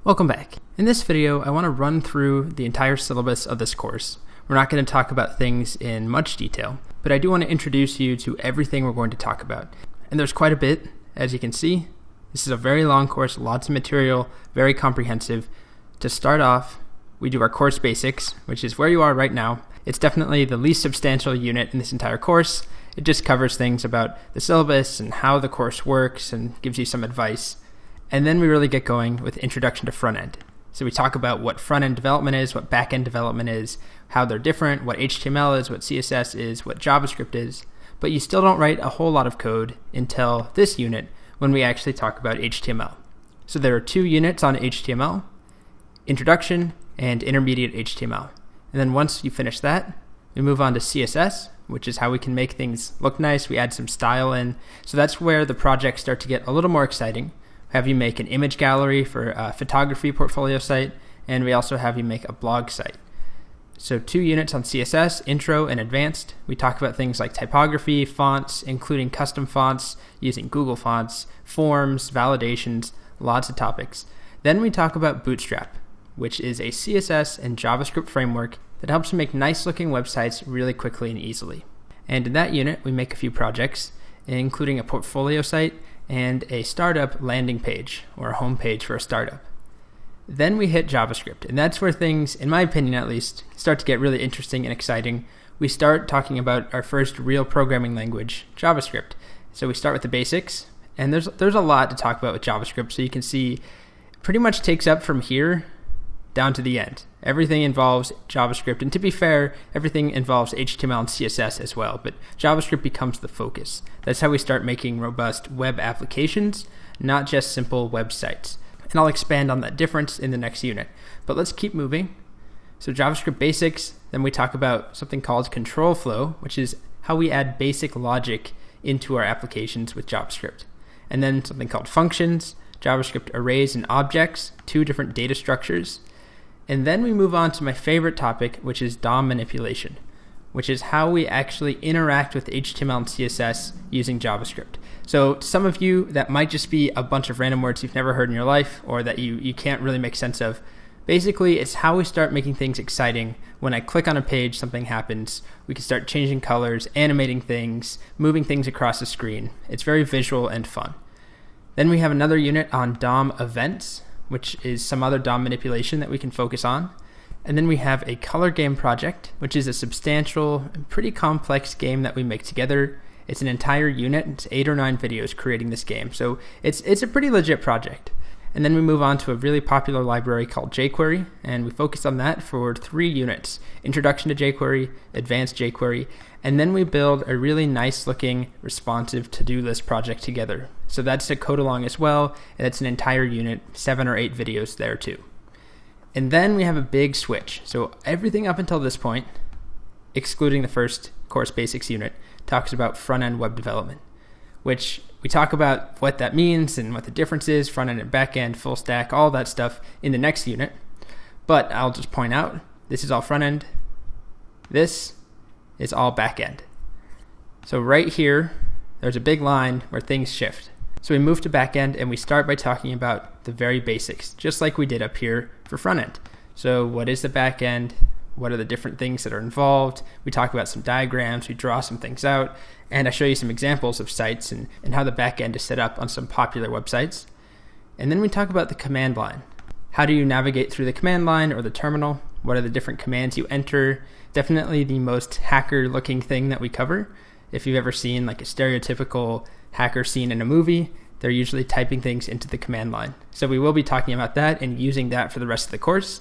Welcome back. In this video, I want to run through the entire syllabus of this course. We're not going to talk about things in much detail, but I do want to introduce you to everything we're going to talk about. And there's quite a bit, as you can see. This is a very long course, lots of material, very comprehensive. To start off, we do our course basics, which is where you are right now. It's definitely the least substantial unit in this entire course. It just covers things about the syllabus and how the course works and gives you some advice. And then we really get going with Introduction to Front-End. So we talk about what front-end development is, what back-end development is, how they're different, what HTML is, what CSS is, what JavaScript is. But you still don't write a whole lot of code until this unit when we actually talk about HTML. So there are two units on HTML, Introduction and Intermediate HTML. And then once you finish that, we move on to CSS, which is how we can make things look nice. We add some style in. So that's where the projects start to get a little more exciting. Have you make an image gallery for a photography portfolio site, and we also have you make a blog site. So 2 units on CSS, Intro and Advanced. We talk about things like typography, fonts, including custom fonts, using Google Fonts, forms, validations, lots of topics. Then we talk about Bootstrap, which is a CSS and JavaScript framework that helps you make nice looking websites really quickly and easily. And in that unit, we make a few projects, including a portfolio site and a startup landing page, or a home page for a startup. Then we hit JavaScript, and that's where things, in my opinion at least, start to get really interesting and exciting. We start talking about our first real programming language, JavaScript. So we start with the basics, and there's a lot to talk about with JavaScript, so you can see pretty much takes up from here down to the end. Everything involves JavaScript, and to be fair, everything involves HTML and CSS as well, but JavaScript becomes the focus. That's how we start making robust web applications, not just simple websites. And I'll expand on that difference in the next unit. But let's keep moving. So JavaScript basics, then we talk about something called control flow, which is how we add basic logic into our applications with JavaScript. And then something called functions, JavaScript arrays and objects, 2 different data structures. And then we move on to my favorite topic, which is DOM manipulation, which is how we actually interact with HTML and CSS using JavaScript. So to some of you, that might just be a bunch of random words you've never heard in your life, or that you can't really make sense of. Basically, it's how we start making things exciting. When I click on a page, something happens. We can start changing colors, animating things, moving things across the screen. It's very visual and fun. Then we have another unit on DOM events, which is some other DOM manipulation that we can focus on. And then we have a color game project, which is a substantial and pretty complex game that we make together. It's an entire unit. It's 8 or 9 videos creating this game. So it's a pretty legit project. And then we move on to a really popular library called jQuery, and we focus on that for 3 units. Introduction to jQuery, Advanced jQuery, and then we build a really nice looking responsive to-do list project together. So that's a code along as well, and it's an entire unit, 7 or 8 videos there too. And then we have a big switch. So everything up until this point, excluding the first course basics unit, talks about front-end web development, which we talk about what that means and what the difference is, front-end and back-end, full stack, all that stuff in the next unit. But I'll just point out, this is all front-end. This is all back-end. So right here, there's a big line where things shift. So we move to back-end, and we start by talking about the very basics, just like we did up here for front-end. So what is the back-end? What are the different things that are involved? We talk about some diagrams, we draw some things out, and I show you some examples of sites and how the back-end is set up on some popular websites. And then we talk about the command line. How do you navigate through the command line or the terminal? What are the different commands you enter? Definitely the most hacker-looking thing that we cover. If you've ever seen like a stereotypical hacker scene in a movie, they're usually typing things into the command line. So we will be talking about that and using that for the rest of the course.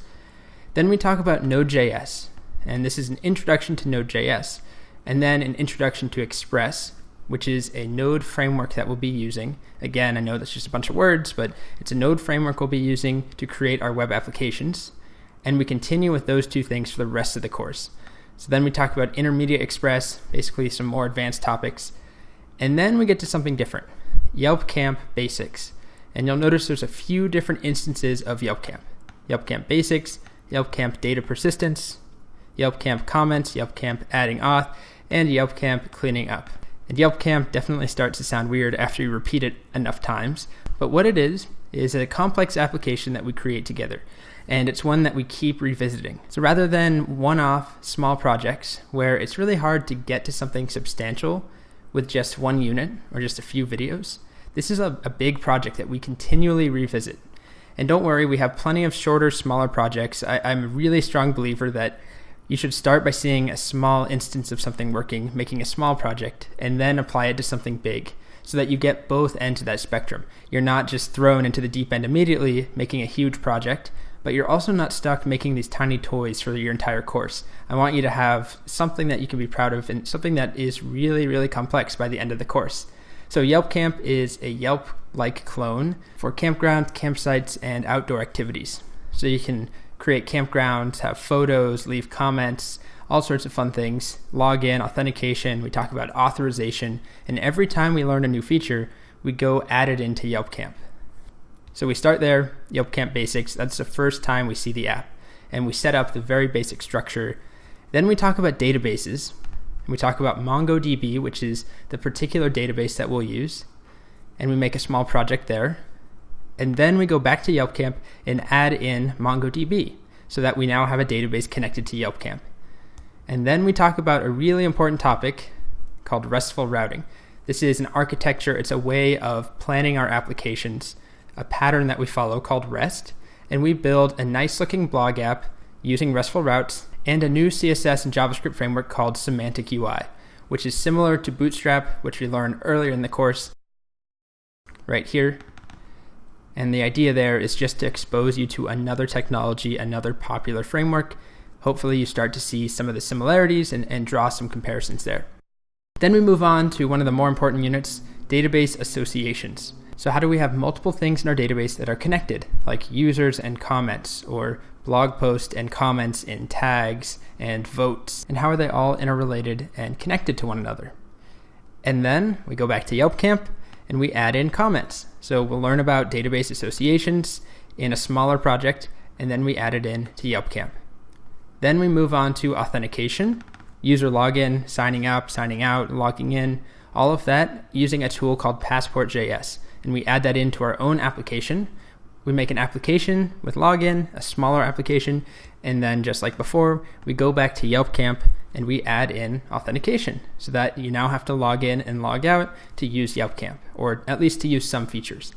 Then we talk about Node.js, and this is an introduction to Node.js, and then an introduction to Express, which is a Node framework that we'll be using. Again, I know that's just a bunch of words, but it's a Node framework we'll be using to create our web applications, and we continue with those 2 things for the rest of the course. So then we talk about Intermediate Express, basically some more advanced topics, and then we get to something different, Yelp Camp Basics. And you'll notice there's a few different instances of Yelp Camp. Yelp Camp Basics, Yelp Camp Data Persistence, Yelp Camp Comments, Yelp Camp Adding Auth, and Yelp Camp Cleaning Up. And Yelp Camp definitely starts to sound weird after you repeat it enough times, but what it is is a complex application that we create together, and it's one that we keep revisiting. So rather than one-off small projects where it's really hard to get to something substantial with just one unit or just a few videos, this is a big project that we continually revisit. And don't worry, we have plenty of shorter, smaller projects. I'm a really strong believer that you should start by seeing a small instance of something working, making a small project, and then apply it to something big so that you get both ends of that spectrum. You're not just thrown into the deep end immediately, making a huge project, but you're also not stuck making these tiny toys for your entire course. I want you to have something that you can be proud of and something that is really, really complex by the end of the course. So Yelp Camp is a Yelp-like clone for campground, campsites, and outdoor activities. So you can create campgrounds, have photos, leave comments, all sorts of fun things, log in, authentication, we talk about authorization, and every time we learn a new feature, we go add it into Yelp Camp. So we start there, Yelp Camp Basics, that's the first time we see the app, and we set up the very basic structure. Then we talk about databases, and we talk about MongoDB, which is the particular database that we'll use, and we make a small project there. And then we go back to Yelp Camp and add in MongoDB so that we now have a database connected to Yelp Camp. And then we talk about a really important topic called RESTful routing. This is an architecture, it's a way of planning our applications, a pattern that we follow called REST. And we build a nice looking blog app using RESTful routes and a new CSS and JavaScript framework called Semantic UI, which is similar to Bootstrap, which we learned earlier in the course right here. And the idea there is just to expose you to another technology, another popular framework. Hopefully you start to see some of the similarities and draw some comparisons there. Then we move on to one of the more important units, database associations. So how do we have multiple things in our database that are connected, like users and comments, or blog posts and comments in tags and votes, and how are they all interrelated and connected to one another? And then we go back to Yelp Camp and we add in comments. So we'll learn about database associations in a smaller project, and then we add it in to Yelp Camp. Then we move on to authentication, user login, signing up, signing out, logging in, all of that using a tool called Passport.js. And we add that into our own application. We make an application with login, a smaller application, and then just like before, we go back to Yelp Camp and we add in authentication so that you now have to log in and log out to use Yelp Camp, or at least to use some features.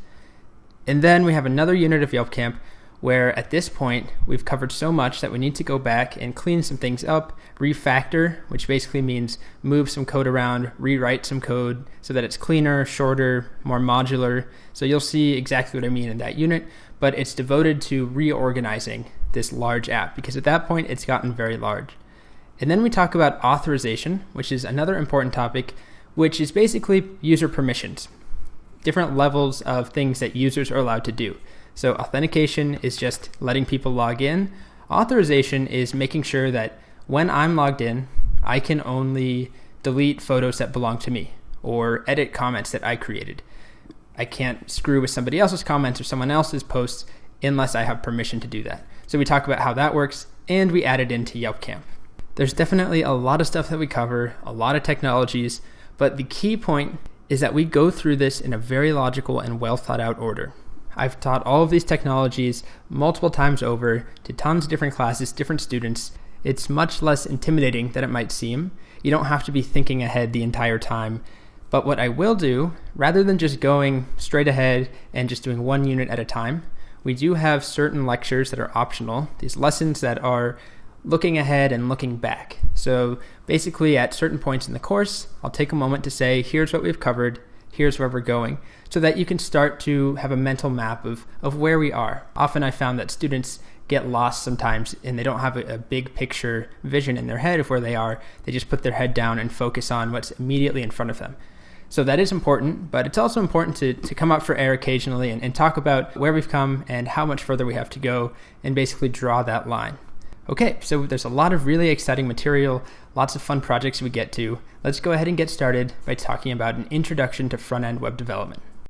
And then we have another unit of Yelp Camp where at this point we've covered so much that we need to go back and clean some things up, refactor, which basically means move some code around, rewrite some code so that it's cleaner, shorter, more modular. So you'll see exactly what I mean in that unit, but it's devoted to reorganizing this large app because at that point it's gotten very large. And then we talk about authorization, which is another important topic, which is basically user permissions, different levels of things that users are allowed to do. So authentication is just letting people log in. Authorization is making sure that when I'm logged in, I can only delete photos that belong to me or edit comments that I created. I can't screw with somebody else's comments or someone else's posts unless I have permission to do that. So we talk about how that works, and we add it into Yelp Camp. There's definitely a lot of stuff that we cover, a lot of technologies, but the key point is that we go through this in a very logical and well thought out order. I've taught all of these technologies multiple times over to tons of different classes, different students. It's much less intimidating than it might seem. You don't have to be thinking ahead the entire time. But what I will do, rather than just going straight ahead and just doing one unit at a time, we do have certain lectures that are optional, these lessons that are looking ahead and looking back. So basically at certain points in the course, I'll take a moment to say, here's what we've covered, here's where we're going, so that you can start to have a mental map of where we are. Often I found that students get lost sometimes and they don't have a big picture vision in their head of where they are. They just put their head down and focus on what's immediately in front of them. So that is important, but it's also important to come up for air occasionally and talk about where we've come and how much further we have to go and basically draw that line. Okay, so there's a lot of really exciting material, lots of fun projects we get to. Let's go ahead and get started by talking about an introduction to front-end web development.